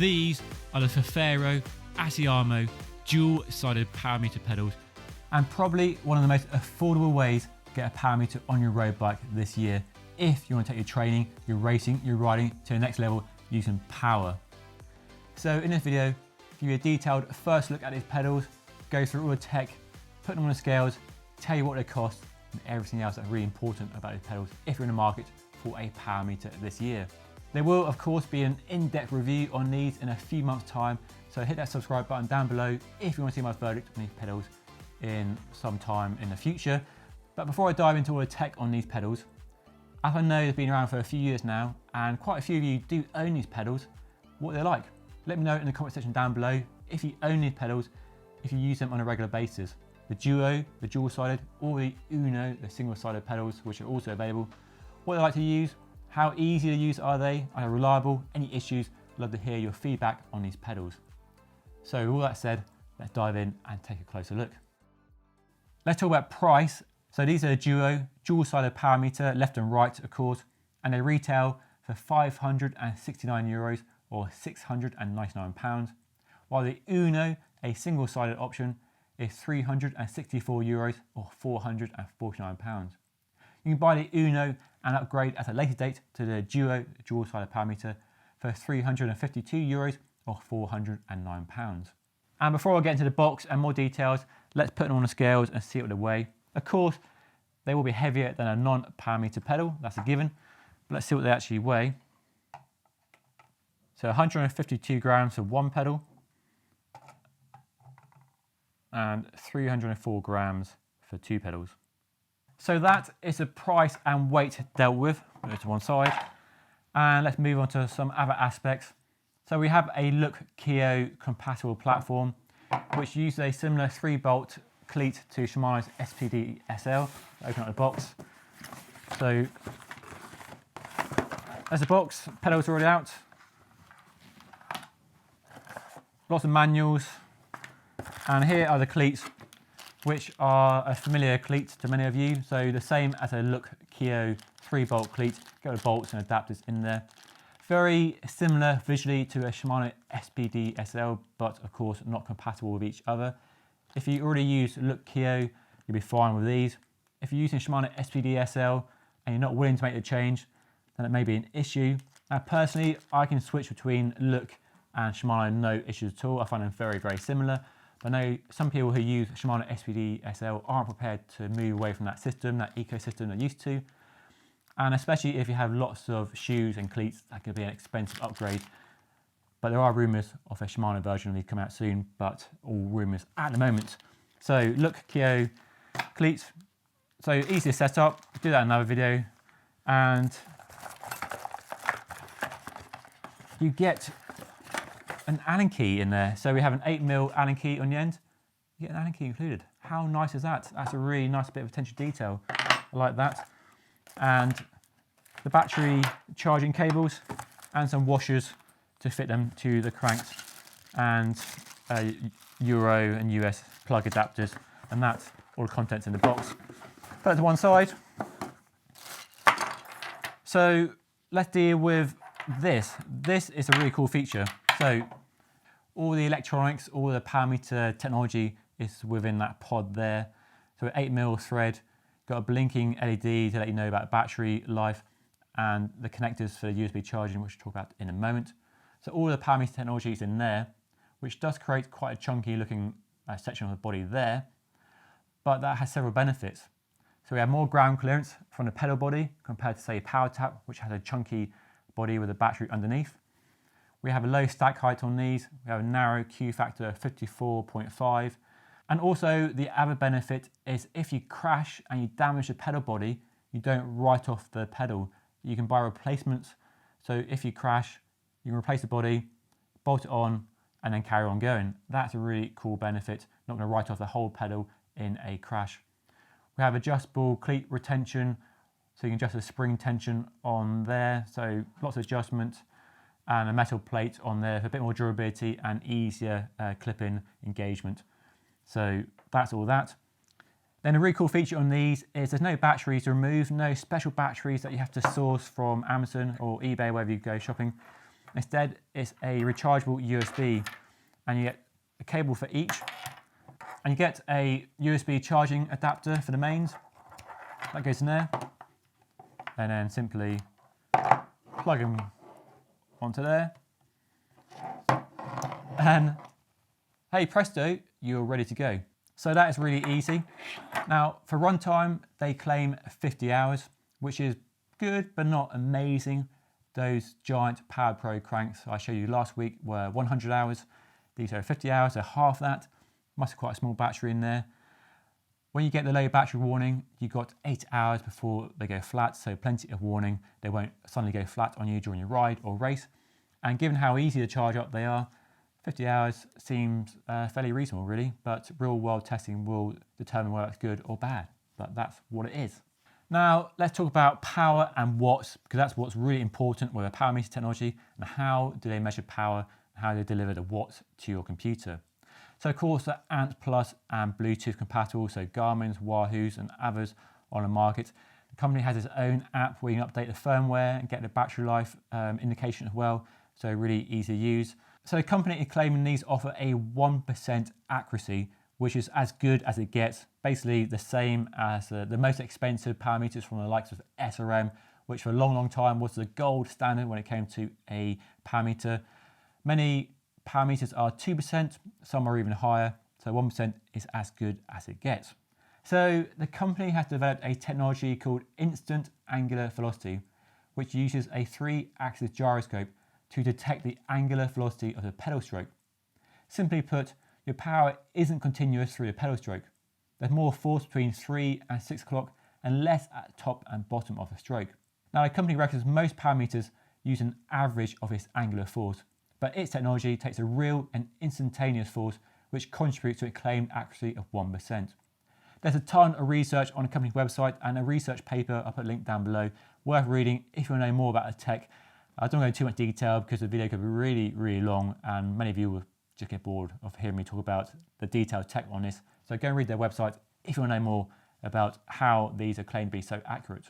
These are the Favero Assioma dual-sided power meter pedals, and probably one of the most affordable ways to get a power meter on your road bike this year if you want to take your training, your racing, your riding to the next level using power. So in this video, give you a detailed first look at these pedals, go through all the tech, put them on the scales, tell you what they cost, and everything else that's really important about these pedals if you're in the market for a power meter this year. There will of course be an in-depth review on these in a few months' time, so hit that subscribe button down below if you want to see my verdict on these pedals in some time in the future. But before I dive into all the tech on these pedals, as I know they've been around for a few years now and quite a few of you do own these pedals, what they're like. Let me know in the comment section down below if you own these pedals, if you use them on a regular basis. The Duo, the dual-sided, or the Uno, the single-sided pedals, which are also available. What they like to use, how easy to use are they reliable, any issues, I'd love to hear your feedback on these pedals. So with all that said, let's dive in and take a closer look. Let's talk about price. So these are a Duo, dual-sided power meter, left and right of course, and they retail for €569 or £699, while the Uno, a single-sided option, is €364 or £449. You can buy the Uno and upgrade at a later date to the Duo dual-sided power meter for €352 or £409. And before I get into the box and more details, let's put them on the scales and see what they weigh. Of course, they will be heavier than a non-power meter pedal, that's a given, but let's see what they actually weigh. So 152 grams for one pedal and 304 grams for two pedals. So that is the price and weight dealt with. Put it to one side. And let's move on to some other aspects. So we have a Look Keo compatible platform, which uses a similar 3-bolt cleat to Shimano's SPD SL. Open up the box. So there's the box, pedals are already out. Lots of manuals. And here are the cleats, which are a familiar cleat to many of you. So the same as a Look Keo 3-bolt cleat, got the bolts and adapters in there. Very similar visually to a Shimano SPD SL, but of course not compatible with each other. If you already use Look Keo, you'll be fine with these. If you're using Shimano SPD SL and you're not willing to make the change, then it may be an issue. Now personally, I can switch between Look and Shimano, no issues at all. I find them very, very similar. I know some people who use Shimano SPD SL aren't prepared to move away from that system, that ecosystem they're used to. And especially if you have lots of shoes and cleats, that could be an expensive upgrade. But there are rumours of a Shimano version of these coming out soon, but all rumours at the moment. So Look Keo cleats. So easy to set up, do that in another video. And you get an Allen key in there. So we have an 8mm Allen key on the end. You get an Allen key included. How nice is that? That's a really nice bit of attention to detail. I like that. And the battery charging cables and some washers to fit them to the cranks and Euro and US plug adapters. And that's all the contents in the box. Put it to one side. So let's deal with this. This is a really cool feature. So all the electronics, all the power meter technology is within that pod there. So 8mm thread, got a blinking LED to let you know about battery life and the connectors for USB charging, which we'll talk about in a moment. So all the power meter technology is in there, which does create quite a chunky looking section of the body there, but that has several benefits. So we have more ground clearance from the pedal body compared to say a power tap, which has a chunky body with a battery underneath. We have a low stack height on these. We have a narrow Q factor of 54.5. And also the other benefit is if you crash and you damage the pedal body, you don't write off the pedal. You can buy replacements. So if you crash, you can replace the body, bolt it on, and then carry on going. That's a really cool benefit. Not going to write off the whole pedal in a crash. We have adjustable cleat retention, so you can adjust the spring tension on there. So lots of adjustments. And a metal plate on there for a bit more durability and easier clip-in engagement. So that's all that. Then a really cool feature on these is there's no batteries to remove, no special batteries that you have to source from Amazon or eBay, wherever you go shopping. Instead, it's a rechargeable USB, and you get a cable for each, and you get a USB charging adapter for the mains. That goes in there, and then simply plug them onto there, and hey presto, you're ready to go. So that is really easy. Now for runtime, they claim 50 hours, which is good but not amazing. Those giant Power Pro cranks I showed you last week were 100 hours. These are 50 hours, so half that. Must have quite a small battery in there. When you get the low battery warning, you've got 8 hours before they go flat, so plenty of warning. They won't suddenly go flat on you during your ride or race. And given how easy to charge up they are, 50 hours seems fairly reasonable really, but real world testing will determine whether it's good or bad, but that's what it is. Now let's talk about power and watts, because that's what's really important with a power meter technology, and how do they measure power and how they deliver the watts to your computer. So of course the Ant Plus and Bluetooth compatible, so Garmin's, Wahoo's and others on the market. The company has its own app where you can update the firmware and get the battery life indication as well, so really easy to use. So the company is claiming these offer a 1% accuracy, which is as good as it gets, basically the same as the most expensive power meters from the likes of SRM, which for a long time was the gold standard when it came to a power meter. Many power meters are 2%, some are even higher, so 1% is as good as it gets. So the company has developed a technology called instant angular velocity, which uses a 3-axis gyroscope to detect the angular velocity of the pedal stroke. Simply put, your power isn't continuous through the pedal stroke. There's more force between 3 and 6 o'clock and less at the top and bottom of the stroke. Now the company reckons most power meters use an average of its angular force, but its technology takes a real and instantaneous force which contributes to a claimed accuracy of 1%. There's a ton of research on the company's website and a research paper, I'll put a link down below, worth reading if you want to know more about the tech. I don't go into too much detail because the video could be really long and many of you will just get bored of hearing me talk about the detailed tech on this. So go and read their website if you want to know more about how these are claimed to be so accurate.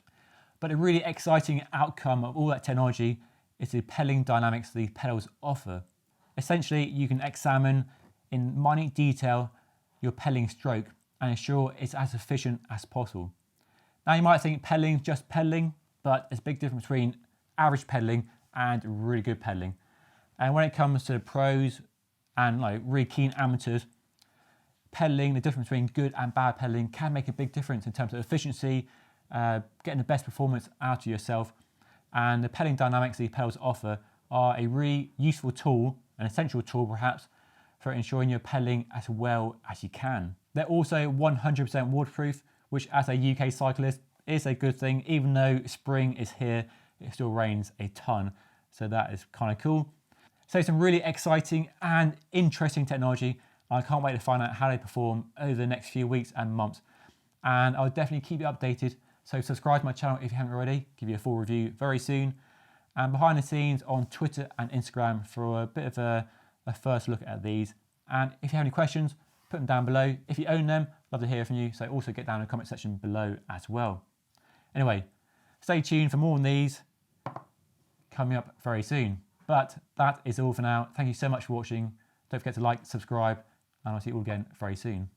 But a really exciting outcome of all that technology is the pedaling dynamics these pedals offer. Essentially, you can examine in minute detail your pedaling stroke and ensure it's as efficient as possible. Now you might think pedaling is just pedaling, but there's a big difference between average pedaling and really good pedaling. And when it comes to the pros and like really keen amateurs, pedaling, the difference between good and bad pedaling can make a big difference in terms of efficiency, getting the best performance out of yourself. And the pedaling dynamics these pedals offer are a really useful tool, an essential tool perhaps, for ensuring you're pedaling as well as you can. They're also 100% waterproof, which as a UK cyclist is a good thing. Even though spring is here, it still rains a ton, so that is kind of cool. So some really exciting and interesting technology. I can't wait to find out how they perform over the next few weeks and months. And I'll definitely keep you updated. So subscribe to my channel if you haven't already. Give you a full review very soon. And behind the scenes on Twitter and Instagram for a bit of a first look at these. And if you have any questions, put them down below. If you own them, love to hear from you. So also get down in the comment section below as well. Anyway, stay tuned for more on these coming up very soon. But that is all for now. Thank you so much for watching. Don't forget to like, subscribe, and I'll see you all again very soon.